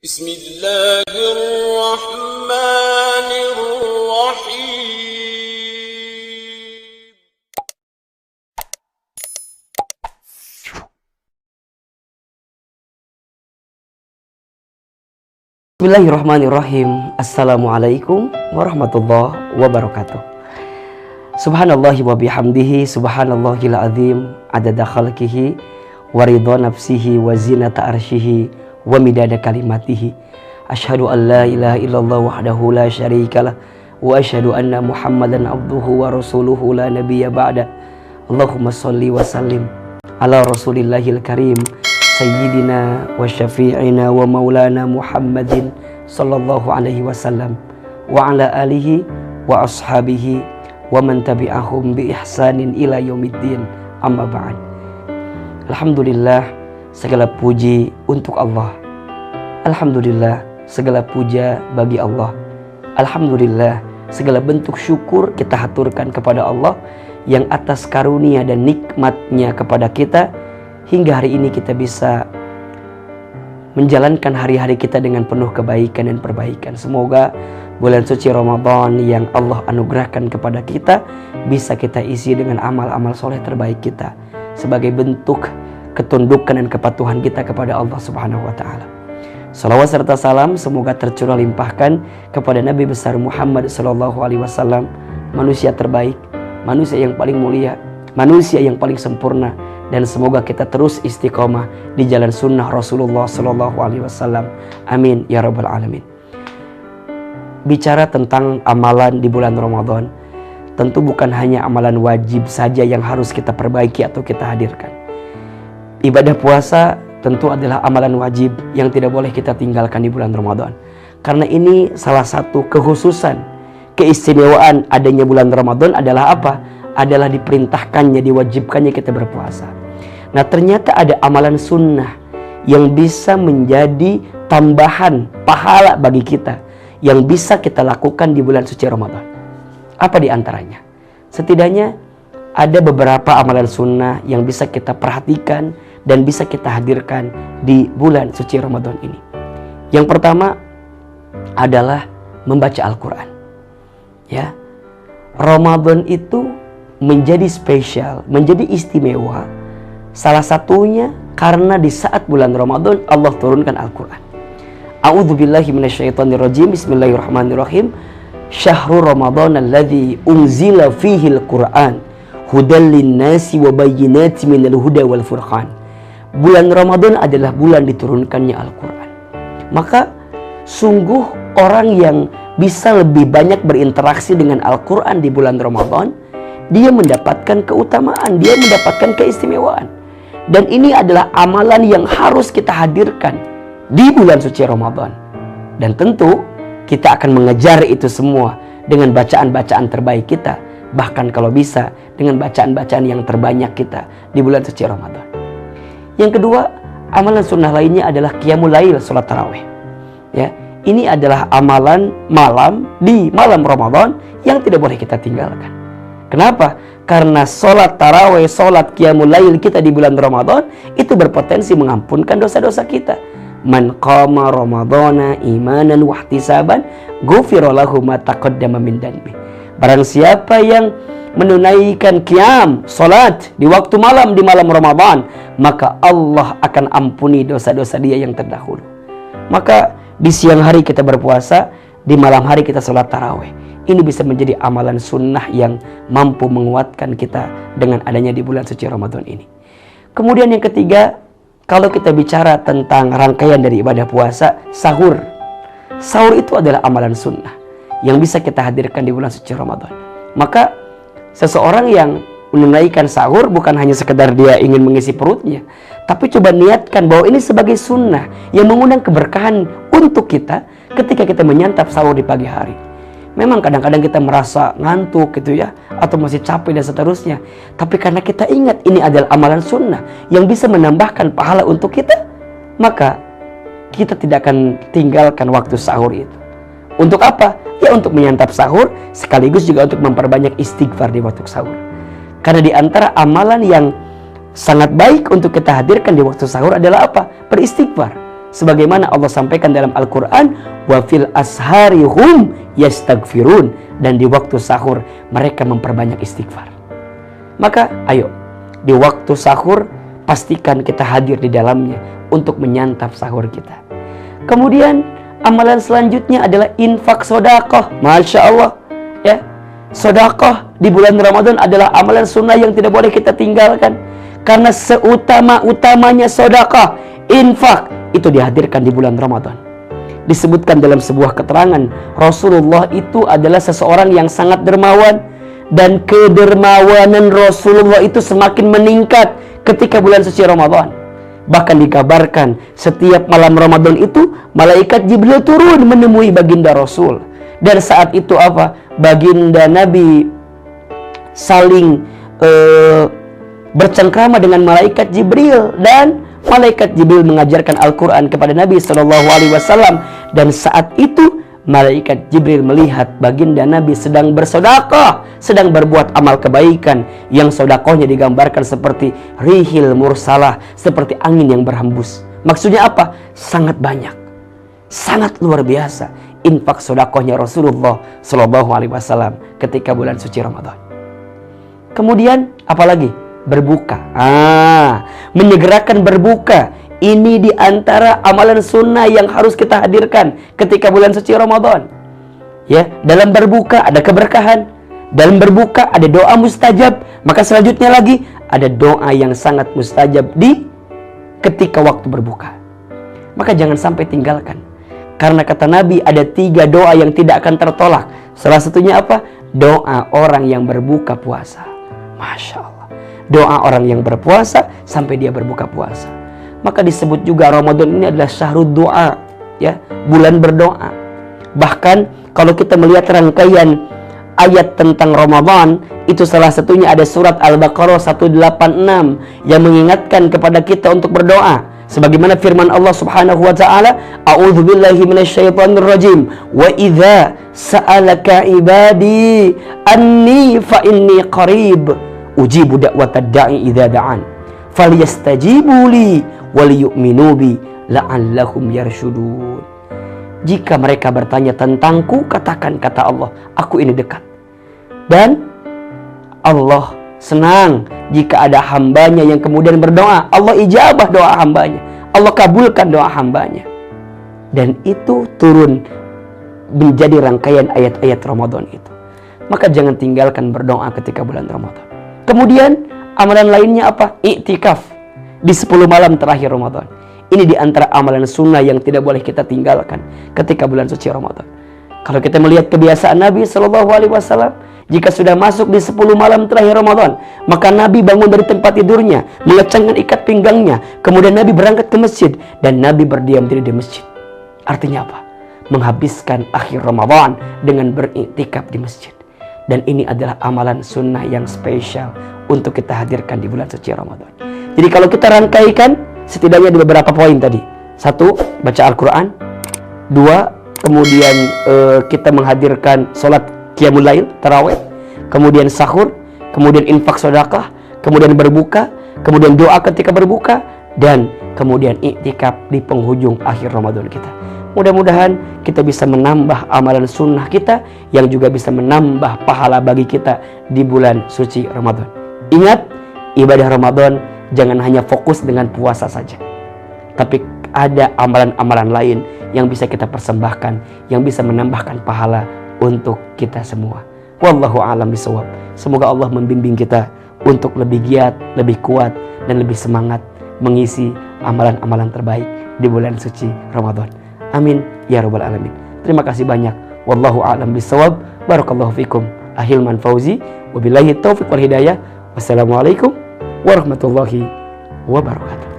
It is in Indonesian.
Bismillahirrahmanirrahim. Bismillahirrahmanirrahim. Assalamualaikum warahmatullahi wabarakatuh. Subhanallahi wa bihamdihi, subhanallahil azim, adada khalqihi wa ridha nafsihi wa zinata arsyihi wa midada kalimatihi. Asyhadu an la ilaha illallah wahdahu la syarikalah wa asyhadu anna Muhammadan abduhu wa rasuluhu la nabiyya ba'da. Allahumma shalli wa sallim ala rasulillahil karim Sayyidina wa syafi'ina wa maulana Muhammadin sallallahu alaihi wasallam wa ala alihi wa ashabihi wa man tabi'ahum bi ihsanin ila yaumiddin, amma ba'd. Alhamdulillah, segala puji untuk Allah. Alhamdulillah, segala puja bagi Allah. Alhamdulillah, segala bentuk syukur kita haturkan kepada Allah yang atas karunia dan nikmatnya kepada kita hingga hari ini kita bisa menjalankan hari-hari kita dengan penuh kebaikan dan perbaikan. Semoga bulan suci Ramadan yang Allah anugerahkan kepada kita bisa kita isi dengan amal-amal soleh terbaik kita sebagai bentuk ketundukan dan kepatuhan kita kepada Allah Subhanahu wa ta'ala. Salawat serta salam semoga tercurah limpahkan kepada Nabi besar Muhammad sallallahu alaihi wasallam, manusia terbaik, manusia yang paling mulia, manusia yang paling sempurna, dan semoga kita terus istiqomah di jalan sunnah Rasulullah sallallahu alaihi wasallam. Amin ya rabbal alamin. Bicara tentang amalan di bulan Ramadan, tentu bukan hanya amalan wajib saja yang harus kita perbaiki atau kita hadirkan. Ibadah puasa tentu adalah amalan wajib yang tidak boleh kita tinggalkan di bulan Ramadan. Karena ini salah satu kekhususan, keistimewaan adanya bulan Ramadan adalah apa? Adalah diperintahkannya, diwajibkannya kita berpuasa. Nah, ternyata ada amalan sunnah yang bisa menjadi tambahan pahala bagi kita yang bisa kita lakukan di bulan suci Ramadan. Apa di antaranya? Setidaknya ada beberapa amalan sunnah yang bisa kita perhatikan dan bisa kita hadirkan di bulan suci Ramadan ini. Yang pertama adalah membaca Al-Quran. Ya, Ramadan itu menjadi spesial, menjadi istimewa. Salah satunya karena di saat bulan Ramadan Allah turunkan Al-Quran. A'udzubillahi minasyaitonirrajim. Bismillahirrahmanirrahim. Syahrul Ramadan alladzi unzila fihil Qur'an hudal linnasi wa bayyinatin minal huda wal furqan. Bulan Ramadan adalah bulan diturunkannya Al-Quran. Maka sungguh orang yang bisa lebih banyak berinteraksi dengan Al-Quran di bulan Ramadan, dia mendapatkan keutamaan, dia mendapatkan keistimewaan. Dan ini adalah amalan yang harus kita hadirkan di bulan suci Ramadan. Dan tentu kita akan mengejar itu semua dengan bacaan-bacaan terbaik kita. Bahkan kalau bisa dengan bacaan-bacaan yang terbanyak kita di bulan suci Ramadan. Yang kedua, amalan sunnah lainnya adalah qiyamul lail, salat tarawih. Ya, ini adalah amalan malam di malam Ramadan yang tidak boleh kita tinggalkan. Kenapa? Karena sholat tarawih, sholat qiyamul lail kita di bulan Ramadan itu berpotensi mengampunkan dosa-dosa kita. Man qama ramadhana imanan wahtisaban ghufira lahu ma taqaddama min dhanbi. Barang siapa yang menunaikan qiyam, sholat di waktu malam di malam Ramadan, maka Allah akan ampuni dosa-dosa dia yang terdahulu. Maka di siang hari kita berpuasa, di malam hari kita sholat tarawih. Ini bisa menjadi amalan sunnah yang mampu menguatkan kita dengan adanya di bulan suci Ramadan ini. Kemudian yang ketiga, kalau kita bicara tentang rangkaian dari ibadah puasa, sahur. Sahur itu adalah amalan sunnah yang bisa kita hadirkan di bulan suci Ramadan. Maka seseorang yang menunaikan sahur bukan hanya sekedar dia ingin mengisi perutnya, tapi coba niatkan bahwa ini sebagai sunnah yang mengundang keberkahan untuk kita ketika kita menyantap sahur di pagi hari. Memang kadang-kadang kita merasa ngantuk gitu ya, atau masih capek dan seterusnya. Tapi karena kita ingat ini adalah amalan sunnah yang bisa menambahkan pahala untuk kita, maka kita tidak akan tinggalkan waktu sahur itu. Untuk apa? Ya untuk menyantap sahur, sekaligus juga untuk memperbanyak istighfar di waktu sahur. Karena di antara amalan yang sangat baik untuk kita hadirkan di waktu sahur adalah apa? Beristighfar. Sebagaimana Allah sampaikan dalam Al-Quran, wa fil ashari hum yastaghfirun, dan di waktu sahur mereka memperbanyak istighfar. Maka ayo, di waktu sahur pastikan kita hadir di dalamnya untuk menyantap sahur kita. Kemudian amalan selanjutnya adalah infak sedekah. Masya Allah, ya, sedekah di bulan Ramadan adalah amalan sunnah yang tidak boleh kita tinggalkan. Karena seutama-utamanya sedekah, infak, itu dihadirkan di bulan Ramadan. Disebutkan dalam sebuah keterangan, Rasulullah itu adalah seseorang yang sangat dermawan, dan kedermawanan Rasulullah itu semakin meningkat ketika bulan suci Ramadan. Bahkan dikabarkan setiap malam Ramadan itu malaikat Jibril turun menemui baginda Rasul. Dan saat itu apa? Baginda Nabi saling bercengkrama dengan malaikat Jibril, dan malaikat Jibril mengajarkan Al-Quran kepada Nabi SAW. Dan saat itu malaikat Jibril melihat baginda Nabi sedang bersedekah, sedang berbuat amal kebaikan, yang sedekahnya digambarkan seperti rihil mursalah, seperti angin yang berhembus. Maksudnya apa? Sangat banyak, sangat luar biasa infak sedekahnya Rasulullah SAW ketika bulan suci Ramadan. Kemudian apalagi? Berbuka. Menyegerakan berbuka. Ini diantara amalan sunnah yang harus kita hadirkan ketika bulan suci Ramadan. Ya, dalam berbuka ada keberkahan. Dalam berbuka ada doa mustajab. Maka selanjutnya lagi ada doa yang sangat mustajab di ketika waktu berbuka. Maka jangan sampai tinggalkan. Karena kata Nabi ada 3 doa yang tidak akan tertolak. Salah satunya apa? Doa orang yang berbuka puasa. Masya Allah. Doa orang yang berpuasa sampai dia berbuka puasa. Maka disebut juga Ramadan ini adalah syahrul doa, ya, bulan berdoa. Bahkan kalau kita melihat rangkaian ayat tentang Ramadan, itu salah satunya ada surat Al-Baqarah 186 yang mengingatkan kepada kita untuk berdoa. Sebagaimana firman Allah Subhanahu wa taala, a'udzubillahi minasyaitonirrajim, wa idza sa'alaka ibadi anni fa inni qarib ujibu da'watad da'i idza da'an falyastajibu li waliyu'minu bi la'allahum yarshudun. Jika mereka bertanya tentangku, katakan, kata Allah, aku ini dekat. Dan Allah senang jika ada hambanya yang kemudian berdoa. Allah ijabah doa hambanya, Allah kabulkan doa hambanya. Dan itu turun menjadi rangkaian ayat-ayat Ramadan itu. Maka jangan tinggalkan berdoa ketika bulan Ramadan. Kemudian amalan lainnya apa? Iktikaf di 10 malam terakhir Ramadan. Ini di antara amalan sunnah yang tidak boleh kita tinggalkan ketika bulan suci Ramadan. Kalau kita melihat kebiasaan Nabi SAW, jika sudah masuk di 10 malam terakhir Ramadan, maka Nabi bangun dari tempat tidurnya, mengecangkan ikat pinggangnya, kemudian Nabi berangkat ke masjid, dan Nabi berdiam diri di masjid. Artinya apa? Menghabiskan akhir Ramadan dengan beriktikaf di masjid. Dan ini adalah amalan sunnah yang spesial untuk kita hadirkan di bulan suci Ramadan. Jadi kalau kita rangkaikan, setidaknya ada beberapa poin tadi. 1, baca Al-Quran. 2, kemudian kita menghadirkan sholat qiyamul lail, tarawih. Kemudian sahur. Kemudian infak sedekah. Kemudian berbuka. Kemudian doa ketika berbuka. Dan kemudian iktikaf di penghujung akhir Ramadan kita. Mudah-mudahan kita bisa menambah amalan sunnah kita, yang juga bisa menambah pahala bagi kita di bulan suci Ramadan. Ingat, ibadah Ramadan jangan hanya fokus dengan puasa saja, tapi ada amalan-amalan lain yang bisa kita persembahkan, yang bisa menambahkan pahala untuk kita semua. Wallahu a'lam bishawab. Semoga Allah membimbing kita untuk lebih giat, lebih kuat, dan lebih semangat mengisi amalan-amalan terbaik di bulan suci Ramadan. Amin ya rabbal alamin. Terima kasih banyak. Wallahu a'lam bishawab. Barakallahu fikum. Ahilman Fauzi. Wabillahi taufiq wal hidayah. Wassalamualaikum warahmatullahi wabarakatuh.